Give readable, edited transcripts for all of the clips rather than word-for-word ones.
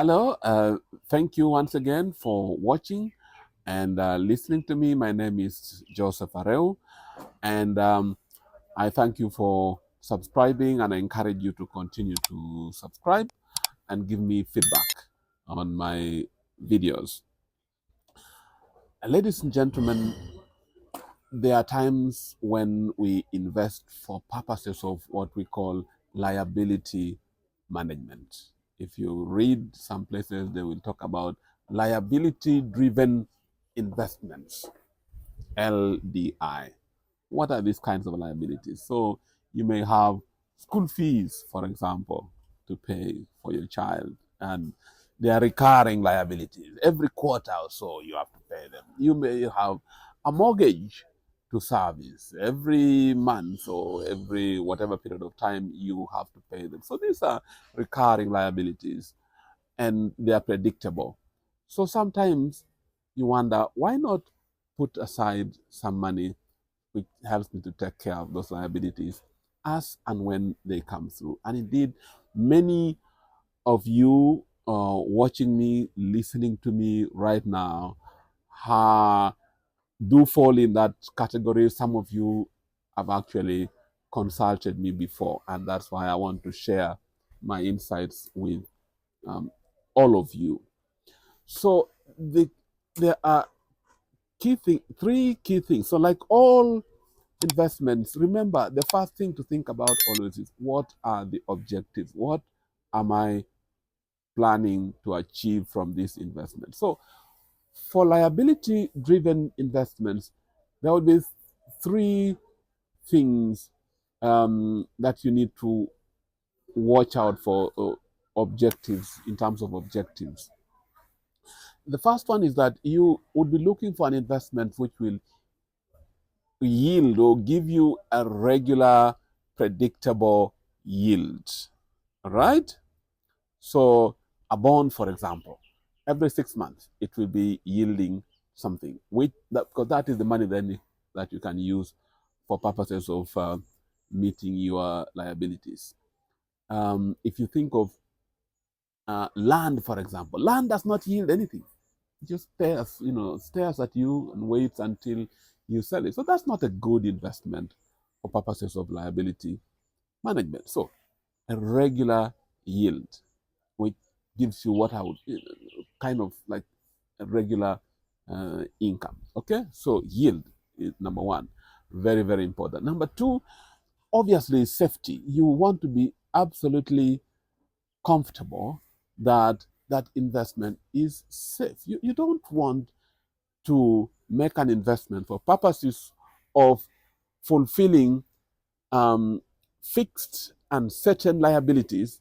Hello, thank you once again for watching and listening to me. My name is Joseph Areu, and I thank you for subscribing, and I encourage you to continue to subscribe and give me feedback on my videos. Ladies and gentlemen, there are times when we invest for purposes of what we call liability management. If you read some places, they will talk about liability driven investments, LDI. What are these kinds of liabilities? So you may have school fees, for example, to pay for your child, and they are recurring liabilities. Every quarter or so, you have to pay them. You may have a mortgage to service every month or every whatever period of time you have to pay them. So these are recurring liabilities and they are predictable. So sometimes you wonder, why not put aside some money which helps me to take care of those liabilities as and when they come through? And indeed, many of you watching me, listening to me right now, do fall in that category. Some of you have actually consulted me before, and that's why I want to share my insights with um, all of you. So there are three key things. So like all investments, remember the first thing to think about always is, what are the objectives? What am I planning to achieve from this investment? So for liability driven investments, there will be three things that you need to watch out for, objectives, in terms of objectives. The first one is that you would be looking for an investment which will yield or give you a regular, predictable yield. All right? So, a bond, for example, every 6 months it will be yielding something, because that is the money then that you can use for purposes of meeting your liabilities. If you think of land, for example, land does not yield anything. It just stares at you and waits until you sell it. So that's not a good investment for purposes of liability management. So a regular yield, which gives you what I would kind of like a regular income. Okay, so yield is number one, very, very important. Number two, obviously, safety. You want to be absolutely comfortable that that investment is safe. You don't want to make an investment for purposes of fulfilling fixed and certain liabilities,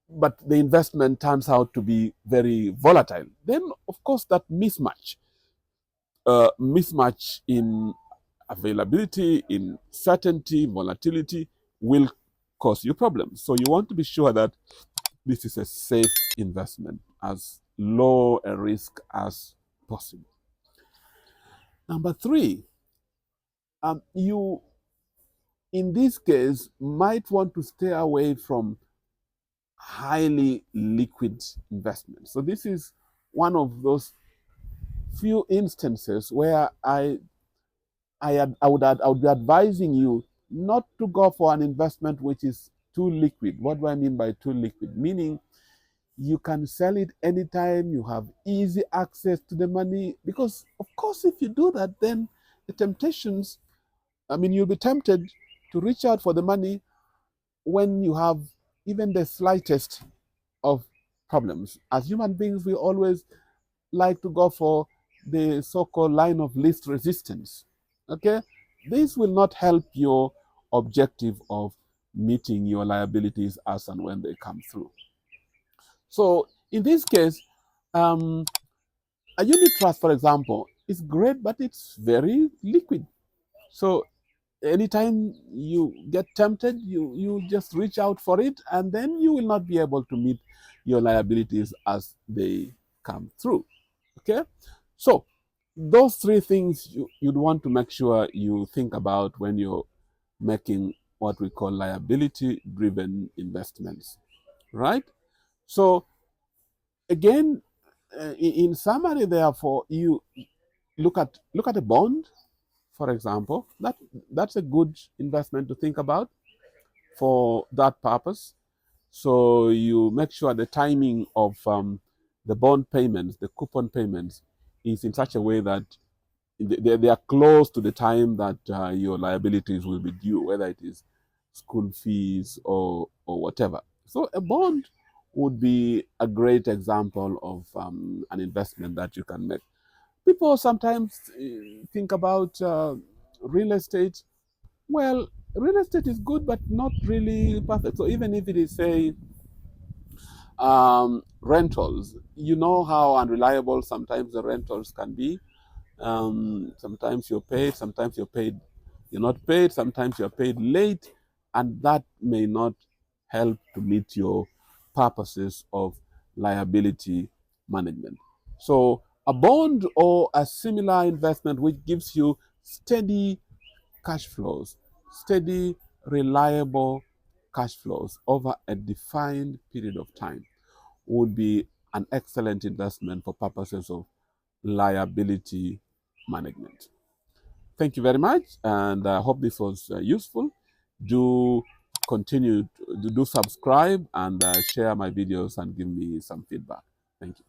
but the investment turns out to be very volatile. Then, of course, that mismatch in availability, in certainty, volatility will cause you problems. So you want to be sure that this is a safe investment, as low a risk as possible. Number three, you in this case might want to stay away from highly liquid investments. So this is one of those few instances where I would be advising you not to go for an investment which is too liquid. What do I mean by too liquid? Meaning you can sell it anytime, you have easy access to the money. Because, of course, if you do that, then the temptations, you'll be tempted to reach out for the money when you have even the slightest of problems. As human beings, we always like to go for the so-called line of least resistance. Okay, this will not help your objective of meeting your liabilities as and when they come through. So in this case, a unit trust, for example, is great, but it's very liquid. So anytime you get tempted, you just reach out for it, and then you will not be able to meet your liabilities as they come through. Okay, so those three things you'd want to make sure you think about when you're making what we call liability driven investments, right? So again, in summary, therefore, you look at a bond, for example. That's a good investment to think about for that purpose. So you make sure the timing of the bond payments, the coupon payments, is in such a way that they are close to the time that your liabilities will be due, whether it is school fees or whatever. So a bond would be a great example of an investment that you can make. People sometimes think about real estate. Well, real estate is good, but not really perfect. So even if it is, say, rentals, you know how unreliable sometimes the rentals can be. Sometimes you're paid, sometimes you're not paid, sometimes you're paid late, and that may not help to meet your purposes of liability management. So, a bond or a similar investment which gives you steady cash flows, steady, reliable cash flows over a defined period of time would be an excellent investment for purposes of liability management. Thank you very much, and I hope this was useful. Do continue to do subscribe and share my videos and give me some feedback. Thank you.